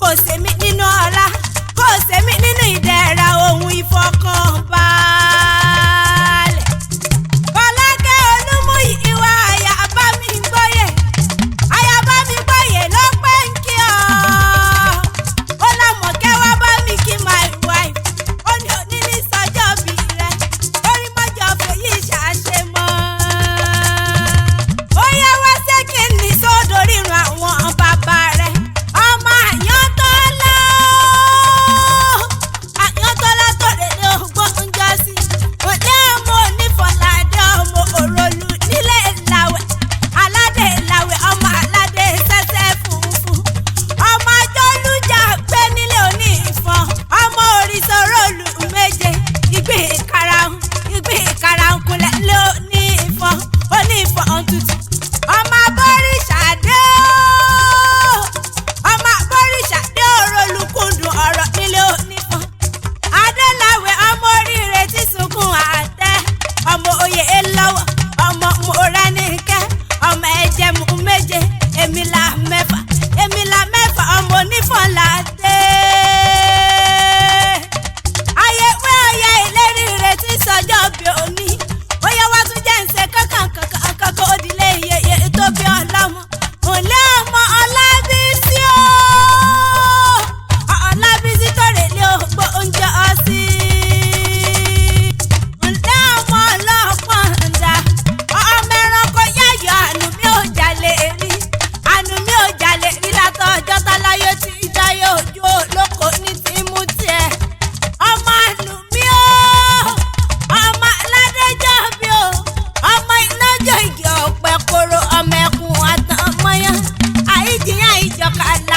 kò sèmi nínú ọlá kò sèmi nínú ìdẹ̀ra ohun ìfọkànbalẹ̀. Fọlákẹ́ Olúmúyì ìwà àyàbá mi gbóyè ló pé ń kí ọ. Ó lámọ̀kẹ́ wá bá mi kí my wife ó ní òní ní sọjọ́ bí rẹ̀ orí mọ́jọ́ fèyí ṣàṣe mọ́. Ó yá wá ṣé kí ni sódò rírun àwọn bàbá rẹ̀ ọmọ Àyántọ́lá tó lè lé ògbón ń jọ sí. Òde ọmọ onífọ̀ládé ọmọ òròlù nílé ìlàwẹ̀ aládé ìlàwẹ̀ ọmọ aládé sẹ́sẹ́ funfun ọmọ ajọ́lújà gbé nílé òní ìfọ̀n ọmọ òrìṣòròlù méje ìgbín ìkarahun kulẹ̀ lé òní ìfọ̀n tútù ọmọ abọ́rìṣàdé òròlùkùndùn ọ̀rọ̀ nílé onífọ̀n adélàwẹ̀ ọmọ oríire tí sunkún àtẹ ọmọ oyè lọ́wọ́ ọmọ mọ̀ránìkẹ́ ọmọ ẹ̀jẹ̀ mú méje èmìlà mẹ́fà ọmọ onífọ̀ládé. Ayẹwé ọ̀yà ìlérí rẹ̀ tí sọjọ́ bí òní ó yẹ wá tún jẹ́ ǹsẹ̀ kankan òdìlé yeye tó bí ọlọ́mọ òlé ọmọ Ọlábísí Ọlábísí tó rè lé ògbó oúnjẹ ọsí òlé ọmọ ọlọ́pọ̀ ǹdà ọmọ ẹranko yáyọ ànúmí ò jalè rí látọ̀ ọjọ́ táláyé tí ìdáyé ojú olóko ní ti mú tiẹ̀ ọmọ ànúmí ọmọ aládéjọ́ bí ọmọ ìlọ́jọ́ igi ọ̀pẹ koro ọmọ ẹkùn àtàmọ́yán àìjìyàn ìjọkàlà